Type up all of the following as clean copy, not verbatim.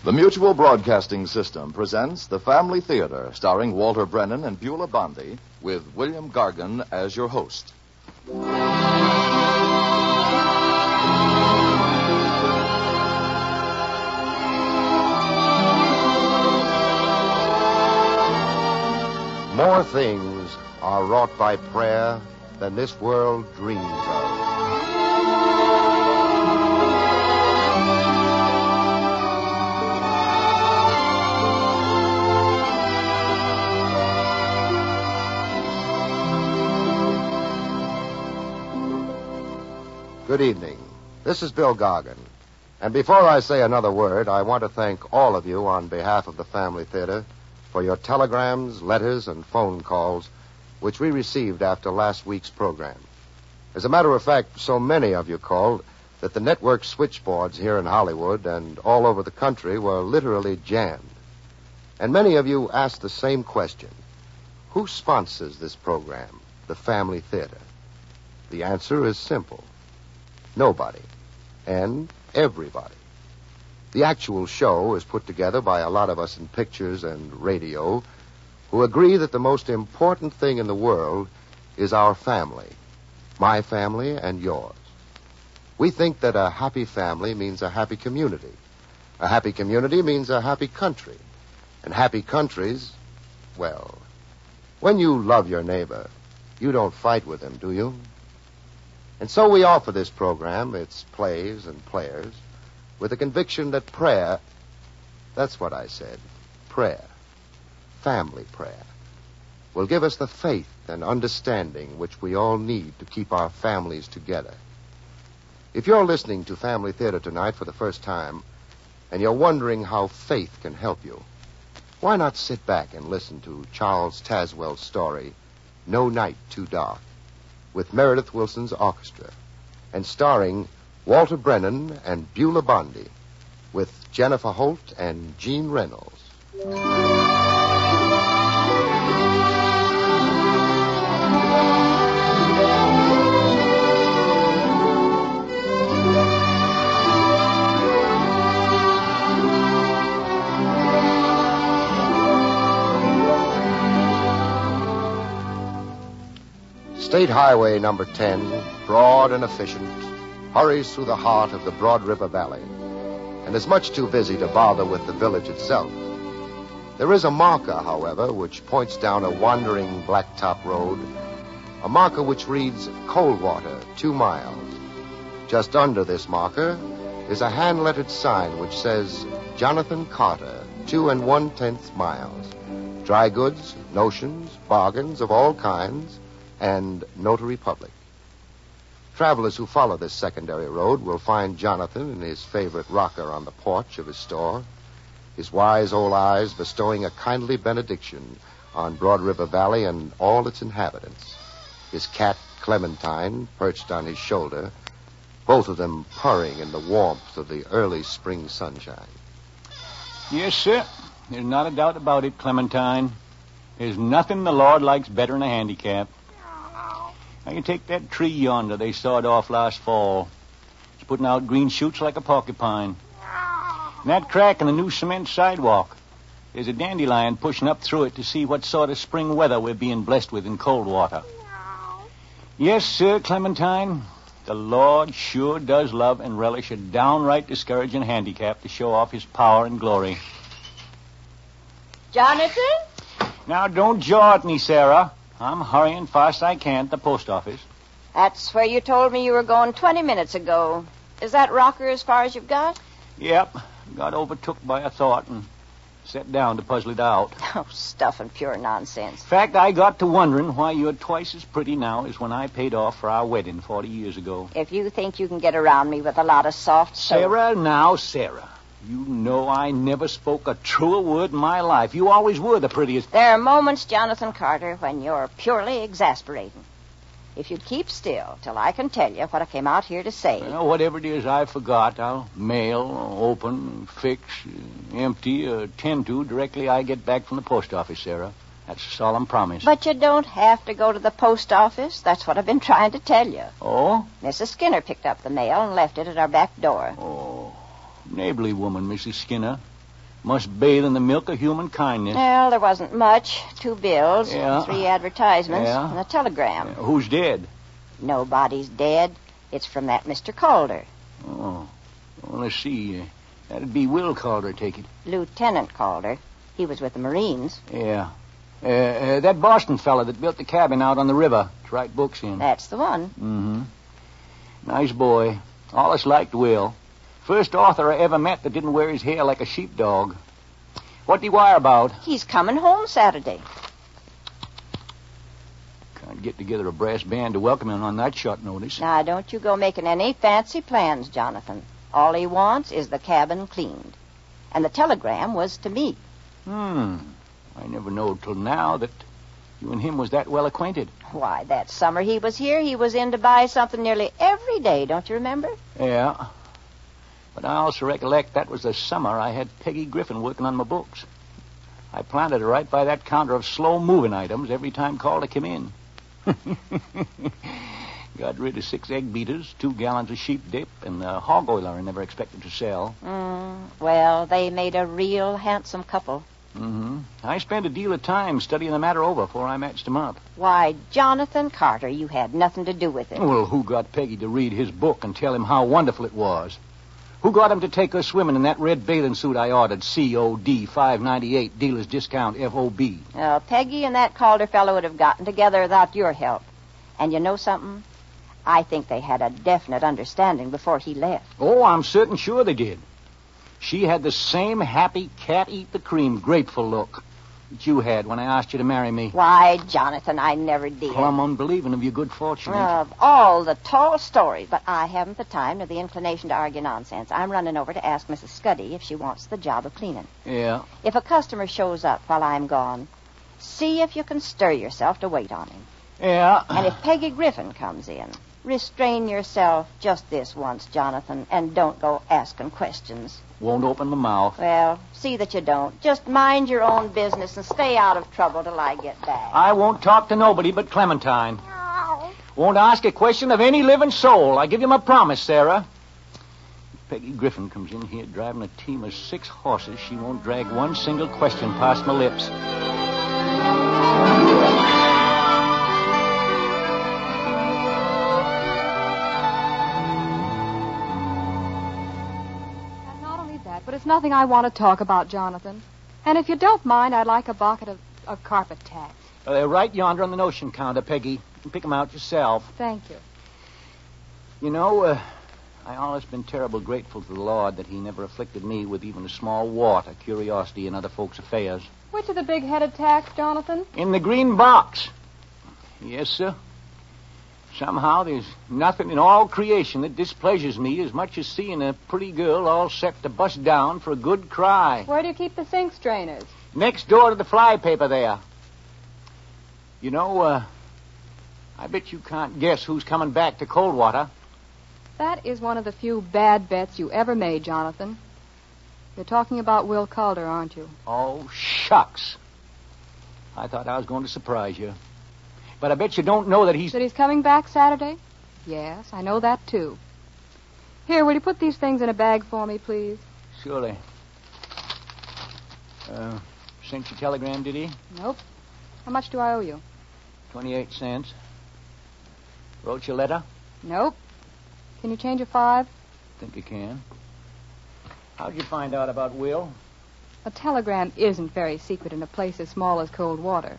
The Mutual Broadcasting System presents The Family Theater, starring Walter Brennan and Beulah Bondi, with William Gargan as your host. More things are wrought by prayer than this world dreams of. Good evening. This is Bill Gargan. And before I say another word, I want to thank all of you on behalf of the Family Theater for your telegrams, letters, and phone calls which we received after last week's program. As a matter of fact, so many of you called that the network switchboards here in Hollywood and all over the country were literally jammed. And many of you asked the same question. Who sponsors this program, the Family Theater? The answer is simple. Nobody. And everybody. The actual show is put together by a lot of us in pictures and radio who agree that the most important thing in the world is our family. My family and yours. We think that a happy family means a happy community. A happy community means a happy country. And happy countries, well, when you love your neighbor, you don't fight with him, do you? And so we offer this program, its plays and players, with the conviction that prayer, that's what I said, prayer, family prayer, will give us the faith and understanding which we all need to keep our families together. If you're listening to Family Theater tonight for the first time, and you're wondering how faith can help you, why not sit back and listen to Charles Tazewell's story, No Night Too Dark, with Meredith Willson's orchestra, and starring Walter Brennan and Beulah Bondi, with Jennifer Holt and Jean Reynolds. State Highway number 10, broad and efficient, hurries through the heart of the Broad River Valley and is much too busy to bother with the village itself. There is a marker, however, which points down a wandering blacktop road, a marker which reads Coldwater, 2 miles. Just under this marker is a hand-lettered sign which says Jonathan Carter, 2 1/10 miles. Dry goods, notions, bargains of all kinds, and notary public. Travelers who follow this secondary road will find Jonathan in his favorite rocker on the porch of his store, his wise old eyes bestowing a kindly benediction on Broad River Valley and all its inhabitants, his cat Clementine perched on his shoulder, both of them purring in the warmth of the early spring sunshine. Yes, sir. There's not a doubt about it, Clementine. There's nothing the Lord likes better than a handicap. Now, you take that tree yonder they sawed off last fall. It's putting out green shoots like a porcupine. And that crack in the new cement sidewalk. There's a dandelion pushing up through it to see what sort of spring weather we're being blessed with in Coldwater. Yes, sir, Clementine. The Lord sure does love and relish a downright discouraging handicap to show off his power and glory. Jonathan? Now, don't jaw at me, Sarah. I'm hurrying fast I can to the post office. That's where you told me you were going 20 minutes ago. Is that rocker as far as you've got? Yep. Got overtook by a thought and sat down to puzzle it out. Oh, stuff and pure nonsense. In fact, I got to wondering why you're twice as pretty now as when I paid off for our wedding 40 years ago. If you think you can get around me with a lot of soft soap... Sarah, now, Sarah. You know I never spoke a truer word in my life. You always were the prettiest. There are moments, Jonathan Carter, when you're purely exasperating. If you'd keep still till I can tell you what I came out here to say. Well, whatever it is I forgot, I'll mail, open, fix, empty, or tend to directly I get back from the post office, Sarah. That's a solemn promise. But you don't have to go to the post office. That's what I've been trying to tell you. Oh? Mrs. Skinner picked up the mail and left it at our back door. Oh, neighborly woman, Mrs. Skinner. Must bathe in the milk of human kindness. Well, there wasn't much. 2 bills, Yeah. 3 advertisements, Yeah. and a telegram. Who's dead? Nobody's dead. It's from that Mr. Calder. Oh. Well, let's see. That'd be Will Calder, take it. Lieutenant Calder. He was with the Marines. Yeah. That Boston fella that built the cabin out on the river to write books in. That's the one. Mm-hmm. Nice boy. Always liked Will. First author I ever met that didn't wear his hair like a sheepdog. What'd he wire about? He's coming home Saturday. Can't get together a brass band to welcome him on that short notice. Now, don't you go making any fancy plans, Jonathan. All he wants is the cabin cleaned. And the telegram was to me. I never knowed till now that you and him was that well acquainted. Why, that summer he was here, he was in to buy something nearly every day, don't you remember? Yeah. But I also recollect that was the summer I had Peggy Griffin working on my books. I planted her right by that counter of slow-moving items every time Calder came in. Got rid of 6 egg beaters, 2 gallons of sheep dip, and the hog oiler I never expected to sell. Well, they made a real handsome couple. I spent a deal of time studying the matter over before I matched them up. Why, Jonathan Carter, you had nothing to do with it. Well, who got Peggy to read his book and tell him how wonderful it was? Who got him to take her swimming in that red bathing suit I ordered, COD, $5.98, dealer's discount, FOB? Peggy and that Calder fellow would have gotten together without your help. And you know something? I think they had a definite understanding before he left. Oh, I'm certain sure they did. She had the same happy cat-eat-the-cream grateful look that you had when I asked you to marry me. Why, Jonathan, I never did. Plumb unbelieving of your good fortune. Of all the tall stories, but I haven't the time nor the inclination to argue nonsense. I'm running over to ask Mrs. Scuddy if she wants the job of cleaning. Yeah. If a customer shows up while I'm gone, see if you can stir yourself to wait on him. Yeah. And if Peggy Griffin comes in, restrain yourself just this once, Jonathan, and don't go asking questions. Won't open my mouth. Well, see that you don't. Just mind your own business and stay out of trouble till I get back. I won't talk to nobody but Clementine. Won't ask a question of any living soul. I give you my promise, Sarah. If Peggy Griffin comes in here driving a team of 6 horses, she won't drag one single question past my lips. But it's nothing I want to talk about, Jonathan. And if you don't mind, I'd like a bucket of carpet tacks. They're right yonder on the notion counter, Peggy. You can pick them out yourself. Thank you. You know, I always been terrible grateful to the Lord that he never afflicted me with even a small wart of curiosity in other folks' affairs. Which are the big-headed tacks, Jonathan? In the green box. Yes, sir. Somehow there's nothing in all creation that displeasures me as much as seeing a pretty girl all set to bust down for a good cry. Where do you keep the sink strainers? Next door to the fly paper there. You know, I bet you can't guess who's coming back to Coldwater. That is one of the few bad bets you ever made, Jonathan. You're talking about Will Calder, aren't you? Oh, shucks. I thought I was going to surprise you. But I bet you don't know that he's... That he's coming back Saturday? Yes, I know that, too. Here, will you put these things in a bag for me, please? Surely. Sent you a telegram, did he? Nope. How much do I owe you? 28 cents. Wrote you a letter? Nope. Can you change a 5? Think you can. How'd you find out about Will? A telegram isn't very secret in a place as small as Coldwater.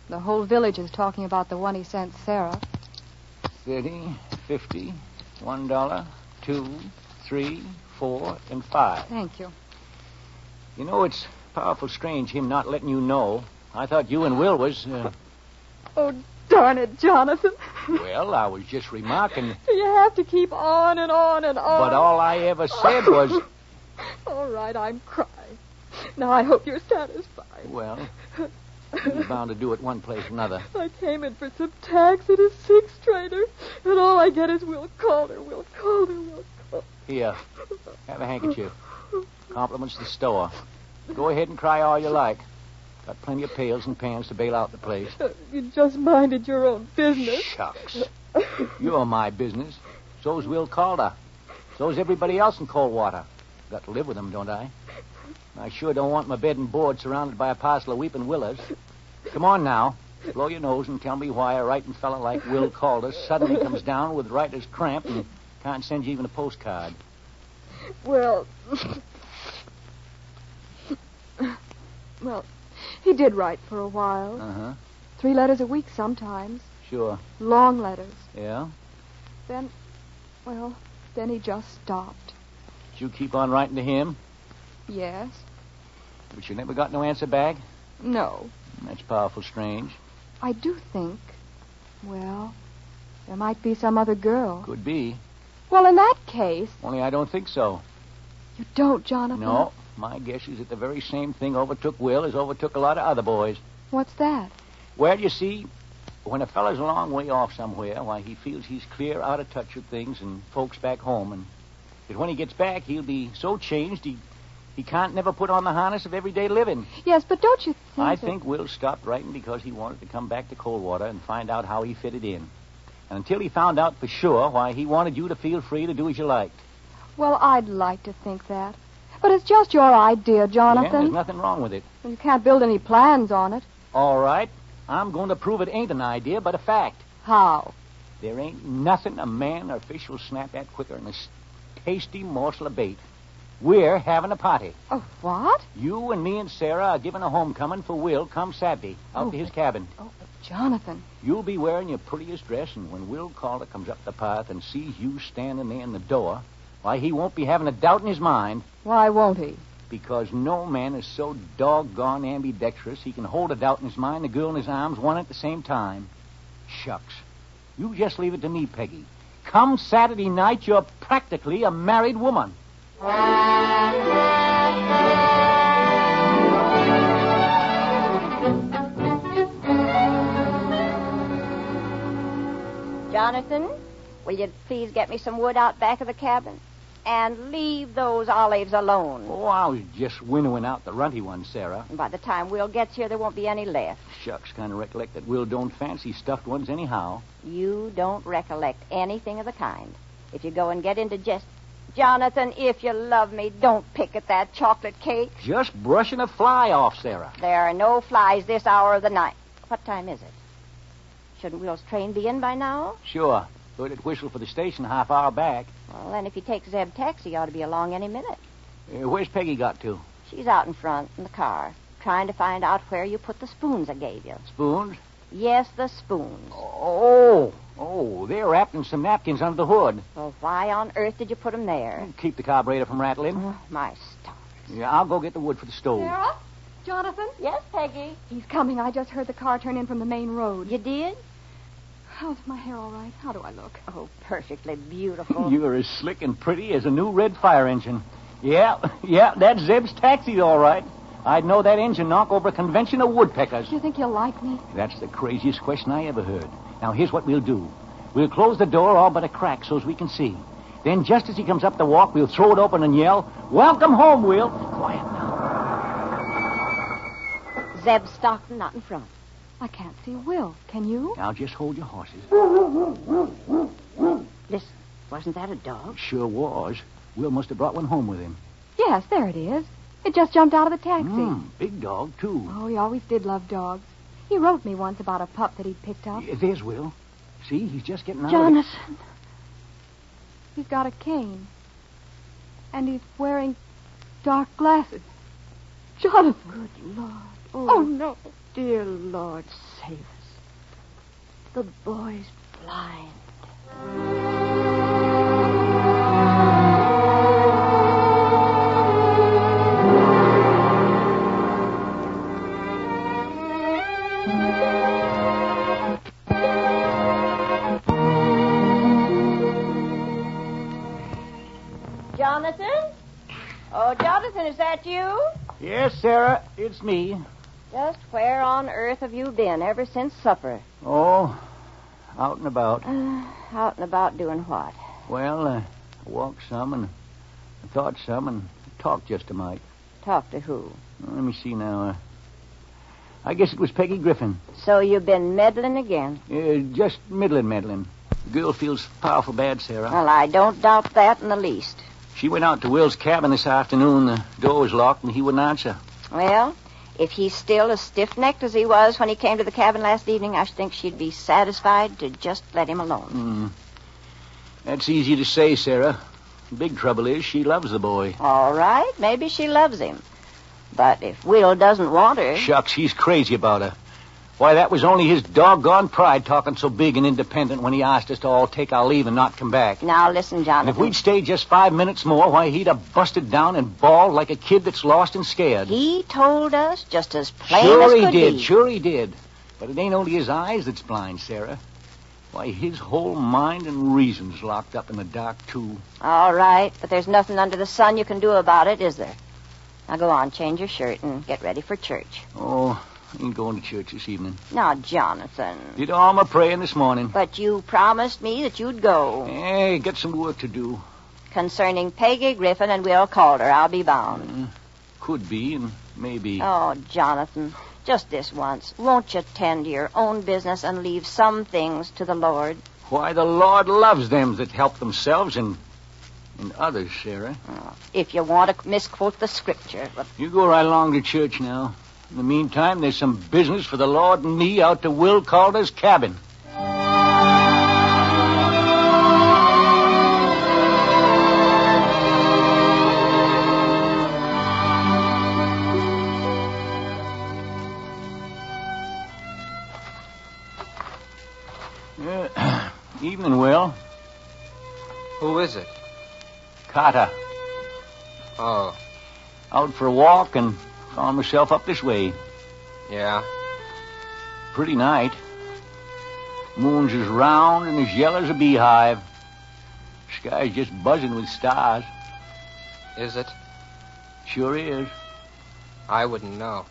The whole village is talking about the one he sent Sarah. 30, 50, $1, 2, 3, 4, and 5. Thank you. You know, it's powerful strange him not letting you know. I thought you and Will was... Oh, darn it, Jonathan. Well, I was just remarking... You have to keep on and on and on. But all I ever said was... All right, I'm crying. Now, I hope you're satisfied. Well, you're bound to do it one place or another. I came in for some tacks at his six trader, and all I get is Will Calder, Will Calder, Will Calder. Here, have a handkerchief. Compliments to the store. Go ahead and cry all you like. Got plenty of pails and pans to bail out the place. You just minded your own business. Shucks. You're my business. So's Will Calder. So's everybody else in Coldwater. Got to live with him, don't I? I sure don't want my bed and board surrounded by a parcel of weeping willows. Come on now. Blow your nose and tell me why a writing fella like Will Calder suddenly comes down with writer's cramp and can't send you even a postcard. Well, he did write for a while. Uh-huh. 3 letters a week sometimes. Sure. Long letters. Yeah? Then he just stopped. Did you keep on writing to him? Yes. But you never got no answer back? No. That's powerful strange. I do think, there might be some other girl. Could be. Well, in that case... Only I don't think so. You don't, Jonathan? No. My guess is that the very same thing overtook Will as overtook a lot of other boys. What's that? Well, you see, when a fella's a long way off somewhere, why, he feels he's clear out of touch with things and folks back home, and that when he gets back, he'll be so changed he can't never put on the harness of everyday living. Yes, but don't you think I think Will stopped writing because he wanted to come back to Coldwater and find out how he fitted in. And until he found out for sure, why, he wanted you to feel free to do as you liked. Well, I'd like to think that. But it's just your idea, Jonathan. Yeah, there's nothing wrong with it. You can't build any plans on it. All right. I'm going to prove it ain't an idea, but a fact. How? There ain't nothing a man or fish will snap at quicker than a tasty morsel of bait. We're having a party. Oh, what? You and me and Sarah are giving a homecoming for Will come Saturday out to his cabin. Oh, but Jonathan. You'll be wearing your prettiest dress, and when Will Calder comes up the path and sees you standing there in the door, why, he won't be having a doubt in his mind. Why won't he? Because no man is so doggone ambidextrous he can hold a doubt in his mind, the girl in his arms, one at the same time. Shucks. You just leave it to me, Peggy. Come Saturday night, you're practically a married woman. Jonathan, will you please get me some wood out back of the cabin? And leave those olives alone. Oh, I was just winnowing out the runty ones, Sarah. And by the time Will gets here, there won't be any left. Shucks, kind of recollect that Will don't fancy stuffed ones anyhow. You don't recollect anything of the kind. If you go and get into Jonathan, if you love me, don't pick at that chocolate cake. Just brushing a fly off, Sarah. There are no flies this hour of the night. What time is it? Shouldn't Will's train be in by now? Sure. Heard it whistle for the station a half hour back. Well, then if he takes Zeb taxi, he ought to be along any minute. Where's Peggy got to? She's out in front in the car, trying to find out where you put the spoons I gave you. Spoons? Yes, the spoons. Oh, they're wrapped in some napkins under the hood. Well, why on earth did you put them there? Keep the carburetor from rattling. Oh, my stars. Yeah, I'll go get the wood for the stove. Sarah? Jonathan? Yes, Peggy. He's coming. I just heard the car turn in from the main road. You did? How's my hair all right? How do I look? Oh, perfectly beautiful. You're as slick and pretty as a new red fire engine. Yeah, that's Zeb's taxi, all right. I'd know that engine knock over a convention of woodpeckers. Do you think he'll like me? That's the craziest question I ever heard. Now, here's what we'll do. We'll close the door all but a crack so as we can see. Then, just as he comes up the walk, we'll throw it open and yell, "Welcome home, Will." Quiet now. Zeb Stockton not in front. I can't see Will. Can you? Now, just hold your horses. Listen, wasn't that a dog? Sure was. Will must have brought one home with him. Yes, there it is. It just jumped out of the taxi. Big dog, too. Oh, he always did love dogs. He wrote me once about a pup that he'd picked up. There's Will. See, he's just getting out Jonathan. He's got a cane. And he's wearing dark glasses. Jonathan. Good Lord. Oh, no. Dear Lord, save us. The boy's blind. Jonathan? Oh, Jonathan, is that you? Yes, Sarah, it's me. Just where on earth have you been ever since supper? Oh, out and about. Out and about doing what? Well, I walked some and I thought some and talked just a mite. Talk to who? Let me see now. I guess it was Peggy Griffin. So you've been meddling again? Just meddling. The girl feels powerful bad, Sarah. Well, I don't doubt that in the least. She went out to Will's cabin this afternoon. The door was locked and he wouldn't answer. Well, if he's still as stiff-necked as he was when he came to the cabin last evening, I think she'd be satisfied to just let him alone. That's easy to say, Sarah. The big trouble is she loves the boy. All right, maybe she loves him. But if Will doesn't want her... Shucks, he's crazy about her. Why, that was only his doggone pride talking so big and independent when he asked us to all take our leave and not come back. Now, listen, Jonathan. And if we'd stayed just 5 minutes more, why, he'd have busted down and bawled like a kid that's lost and scared. He told us just as plain Sure as he could did. be. Sure he did. But it ain't only his eyes that's blind, Sarah. Why, his whole mind and reason's locked up in the dark, too. All right, but there's nothing under the sun you can do about it, is there? Now go on, change your shirt and get ready for church. Oh, I ain't going to church this evening. Now, Jonathan. Did all my praying this morning. But you promised me that you'd go. Hey, got some work to do. Concerning Peggy Griffin and Will Calder, I'll be bound. Could be and maybe. Oh, Jonathan, just this once. Won't you tend to your own business and leave some things to the Lord? Why, the Lord loves them that help themselves and others, Sarah. Oh, if you want to misquote the scripture. But... You go right along to church now. In the meantime, there's some business for the Lord and me out to Will Calder's cabin. Evening, Will. Who is it? Carter. Oh, Out for a walk and found myself up this way. yeah. Pretty night. Moon's as round and as yellow as a beehive. Sky's just buzzing with stars. Is it? Sure is. I wouldn't know.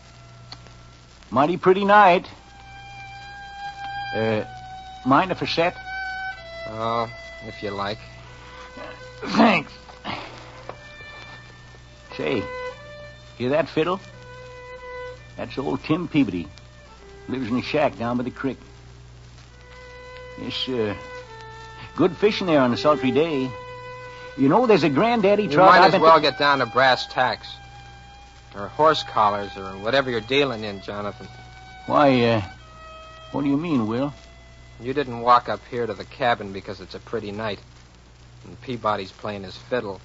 Mighty pretty night. Mind if I set? Oh, if you like. Thanks. Say, hear that fiddle? That's old Tim Peabody. Lives in a shack down by the creek. Yes, good fishing there on a sultry day. You know, there's a granddaddy You trout. might as well get down to brass tacks. Or horse collars, or whatever you're dealing in, Jonathan. Why, what do you mean, Will? You didn't walk up here to the cabin because it's a pretty night. And Peabody's playing his fiddle.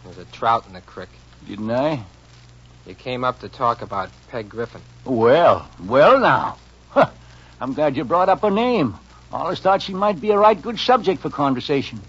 There's a trout in the creek. Didn't I? You came up to talk about Peg Griffin. Well now. Huh. I'm glad you brought up her name. Always thought she might be a right good subject for conversation.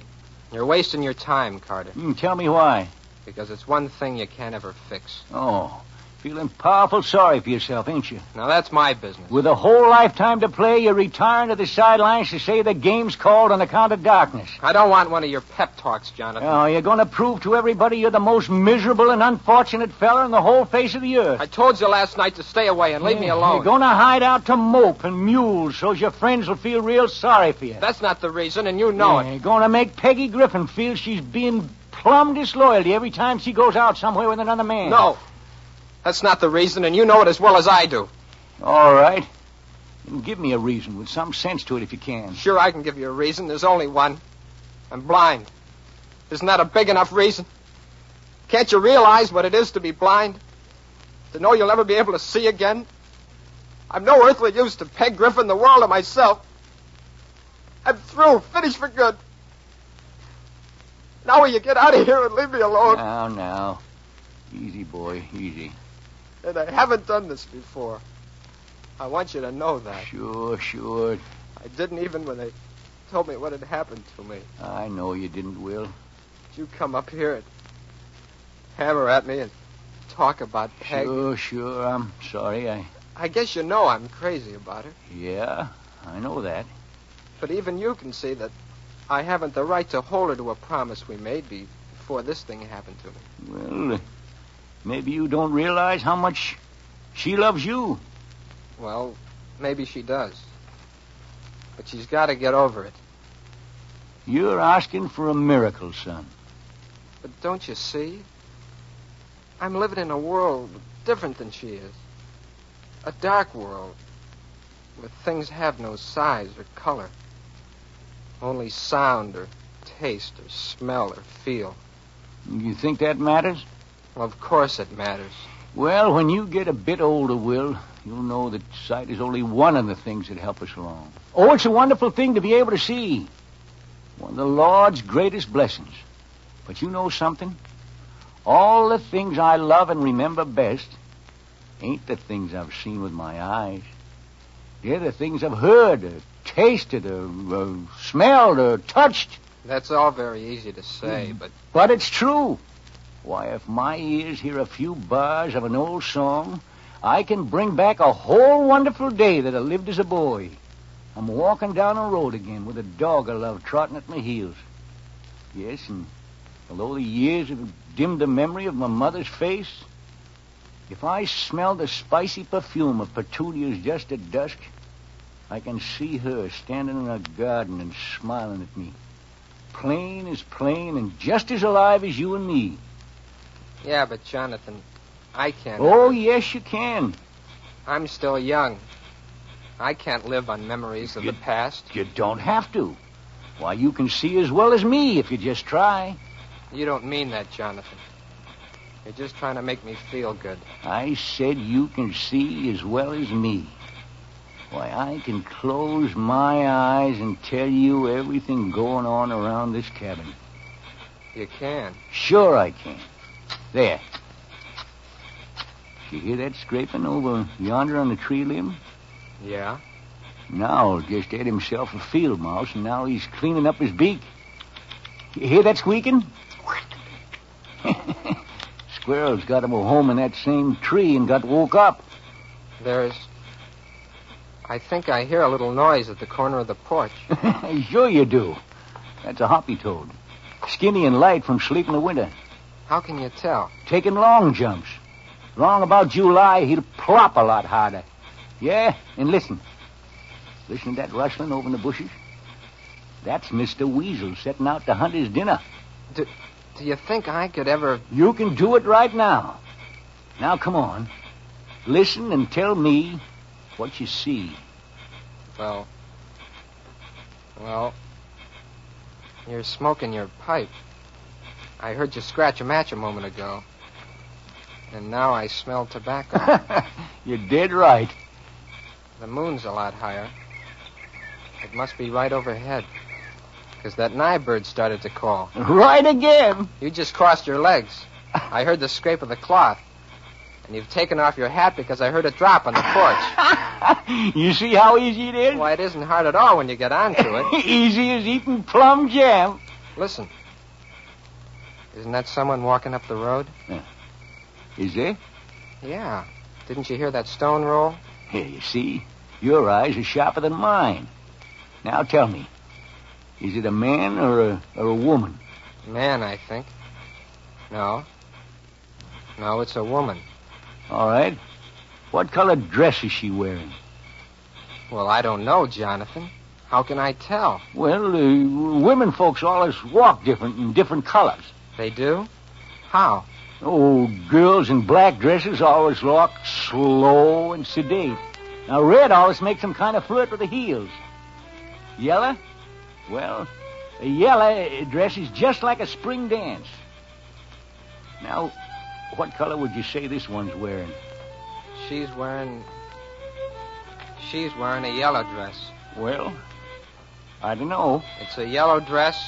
You're wasting your time, Carter. Tell me why. Because it's one thing you can't ever fix. Oh, feeling powerful sorry for yourself, ain't you? Now, that's my business. With a whole lifetime to play, you're retiring to the sidelines to say the game's called on account of darkness. I don't want one of your pep talks, Jonathan. Oh, you're going to prove to everybody you're the most miserable and unfortunate fella in the whole face of the earth. I told you last night to stay away and leave me alone. You're going to hide out to mope and mule so's your friends will feel real sorry for you. That's not the reason, and you know it. You're going to make Peggy Griffin feel she's being plumb disloyalty every time she goes out somewhere with another man. No. That's not the reason, and you know it as well as I do. All right. Then give me a reason with some sense to it if you can. Sure, I can give you a reason. There's only one. I'm blind. Isn't that a big enough reason? Can't you realize what it is to be blind? To know you'll never be able to see again? I'm no earthly use to Peg Griffin, the world, or myself. I'm through, finished for good. Now will you get out of here and leave me alone? Now. Easy, boy, easy. And I haven't done this before. I want you to know that. Sure. I didn't even when they told me what had happened to me. I know you didn't, Will. You come up here and hammer at me and talk about Peg. Sure, I'm sorry. I guess you know I'm crazy about her. Yeah, I know that. But even you can see that I haven't the right to hold her to a promise we made before this thing happened to me. Well, maybe you don't realize how much she loves you. Well, maybe she does. But she's got to get over it. You're asking for a miracle, son. But don't you see? I'm living in a world different than she is. A dark world where things have no size or color. Only sound or taste or smell or feel. You think that matters? Well, of course it matters. Well, when you get a bit older, Will, you'll know that sight is only one of the things that help us along. Oh, it's a wonderful thing to be able to see. One of the Lord's greatest blessings. But you know something? All the things I love and remember best ain't the things I've seen with my eyes. They're the things I've heard, or tasted, or smelled, or touched. That's all very easy to say, but... But it's true. Why, if my ears hear a few bars of an old song, I can bring back a whole wonderful day that I lived as a boy. I'm walking down a road again with a dog I love trotting at my heels. Yes, and although the years have dimmed the memory of my mother's face, if I smell the spicy perfume of petunias just at dusk, I can see her standing in her garden and smiling at me. Plain as plain and just as alive as you and me. Yeah, but Jonathan, I can't... Oh, yes, you can. I'm still young. I can't live on memories of the past. You don't have to. Why, you can see as well as me if you just try. You don't mean that, Jonathan. You're just trying to make me feel good. I said you can see as well as me. Why, I can close my eyes and tell you everything going on around this cabin. You can? Sure I can. There. You hear that scraping over yonder on the tree limb? Yeah? Now just had himself a field mouse, and now he's cleaning up his beak. You hear that squeaking? Squirrel's got him home in that same tree and got woke up. I think I hear a little noise at the corner of the porch. Sure you do. That's a hoppy toad. Skinny and light from sleep in the winter. How can you tell? Taking long jumps. Long about July, he'll plop a lot harder. Yeah, and listen. Listen to that rustling over in the bushes? That's Mr. Weasel setting out to hunt his dinner. Do you think I could ever... You can do it right now. Now, come on. Listen and tell me what you see. Well, you're smoking your pipe. I heard you scratch a match a moment ago. And now I smell tobacco. You're dead right. The moon's a lot higher. It must be right overhead. Because that nightbird started to call. Right again. You just crossed your legs. I heard the scrape of the cloth. And you've taken off your hat because I heard it drop on the porch. You see how easy it is? Why, it isn't hard at all when you get onto it. Easy as eating plum jam. Listen. Isn't that someone walking up the road? Is there? Yeah. Didn't you hear that stone roll? Here, you see? Your eyes are sharper than mine. Now tell me. Is it a man or a woman? Man, I think. No, it's a woman. All right. What colored dress is she wearing? Well, I don't know, Jonathan. How can I tell? Well, women folks always walk different in different colors. They do? How? Oh, girls in black dresses always walk slow and sedate. Now, red always makes them kind of flirt with the heels. Yellow? Well, a yellow dress is just like a spring dance. Now, what color would you say this one's wearing? She's wearing a yellow dress. Well, I don't know. It's a yellow dress,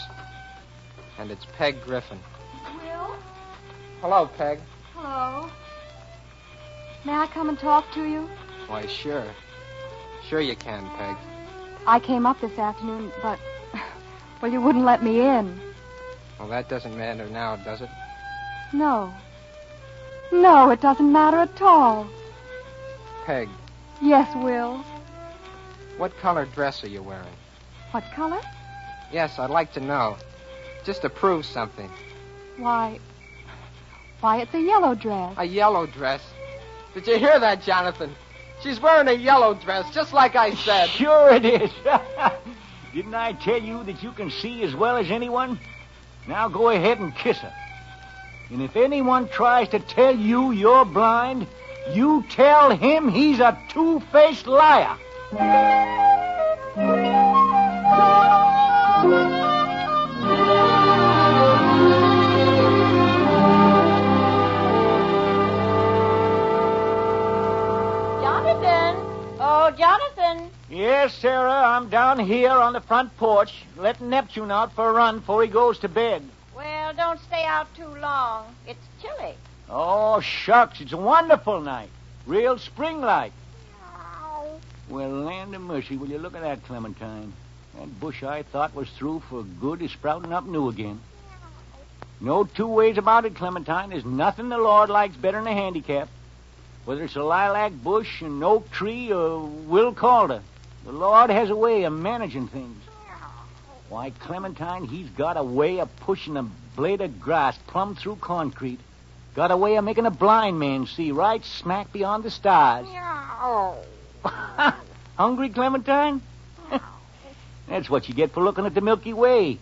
and it's Peg Griffin. Will? Hello, Peg. Hello. May I come and talk to you? Why, sure. Sure you can, Peg. I came up this afternoon, but... Well, you wouldn't let me in. Well, that doesn't matter now, does it? No. No, it doesn't matter at all. Peg, Yes, Will. what color dress are you wearing? What color? Yes, I'd like to know. Just to prove something. Why, it's a yellow dress. A yellow dress. Did you hear that, Jonathan? She's wearing a yellow dress, just like I said. Sure it is. Didn't I tell you that you can see as well as anyone? Now go ahead and kiss her. And if anyone tries to tell you you're blind, you tell him he's a two-faced liar. Oh, Jonathan. Yes, Sarah, I'm down here on the front porch, letting Neptune out for a run before he goes to bed. Well, don't stay out too long. It's chilly. Oh, shucks, it's a wonderful night. Real spring-like. Well, land of mercy, will you look at that, Clementine? That bush I thought was through for good is sprouting up new again. No two ways about it, Clementine. There's nothing the Lord likes better than a handicap. Whether it's a lilac bush, an oak tree, or Will Calder, the Lord has a way of managing things. Why, Clementine, he's got a way of pushing a blade of grass plumb through concrete. Got a way of making a blind man see right smack beyond the stars. Hungry, Clementine? That's what you get for looking at the Milky Way.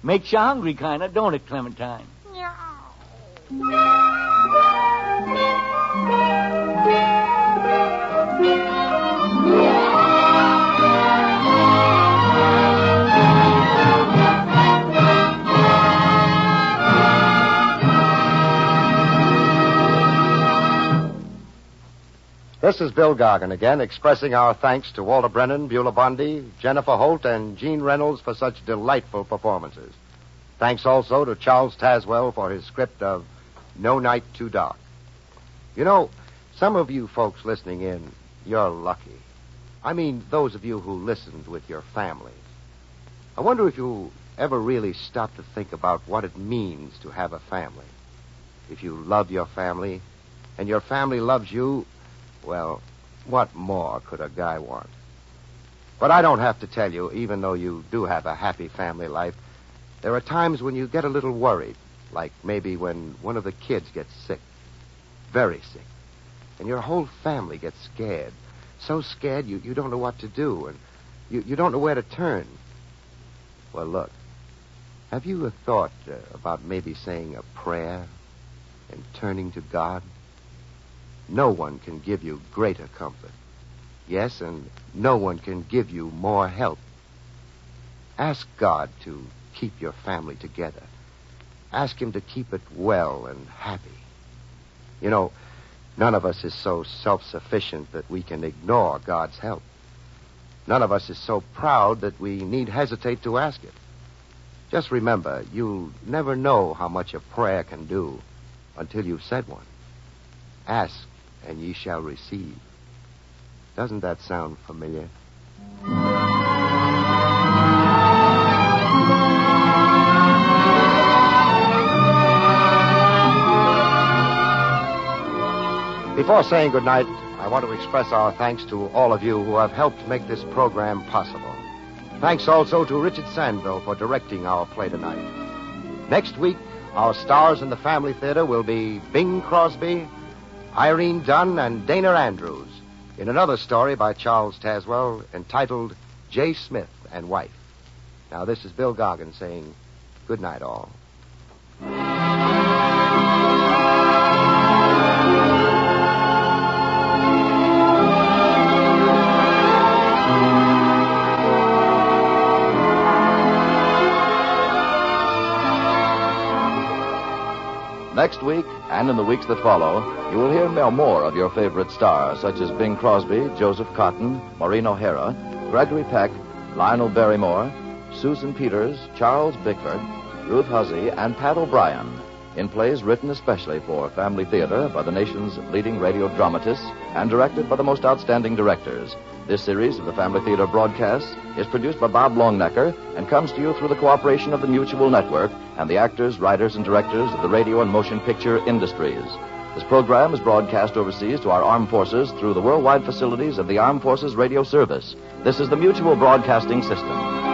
Makes you hungry, kind of, don't it, Clementine? This is Bill Gargan again, expressing our thanks to Walter Brennan, Beulah Bondi, Jennifer Holt, and Gene Reynolds for such delightful performances. Thanks also to Charles Tazwell for his script of No Night Too Dark. You know, some of you folks listening in, you're lucky. I mean, those of you who listened with your families. I wonder if you ever really stop to think about what it means to have a family. If you love your family, and your family loves you, well, what more could a guy want? But I don't have to tell you, even though you do have a happy family life, there are times when you get a little worried, like maybe when one of the kids gets sick, very sick, and your whole family gets scared, so scared you don't know what to do, and you don't know where to turn. Well, look, have you thought about maybe saying a prayer and turning to God? No one can give you greater comfort. Yes, and no one can give you more help. Ask God to keep your family together. Ask him to keep it well and happy. You know, none of us is so self-sufficient that we can ignore God's help. None of us is so proud that we need hesitate to ask it. Just remember, you'll never know how much a prayer can do until you've said one. Ask, and ye shall receive. Doesn't that sound familiar? Before saying goodnight, I want to express our thanks to all of you who have helped make this program possible. Thanks also to Richard Sandville for directing our play tonight. Next week, our stars in the Family Theater will be Bing Crosby, Irene Dunn, and Dana Andrews in another story by Charles Tazwell entitled J. Smith and Wife. Now, this is Bill Gargan saying good night, all. Next week, and in the weeks that follow, you will hear more of your favorite stars, such as Bing Crosby, Joseph Cotton, Maureen O'Hara, Gregory Peck, Lionel Barrymore, Susan Peters, Charles Bickford, Ruth Huzzy, and Pat O'Brien, in plays written especially for Family Theater by the nation's leading radio dramatists and directed by the most outstanding directors. This series of the Family Theater broadcasts is produced by Bob Longnecker and comes to you through the cooperation of the Mutual Network and the actors, writers, and directors of the radio and motion picture industries. This program is broadcast overseas to our armed forces through the worldwide facilities of the Armed Forces Radio Service. This is the Mutual Broadcasting System.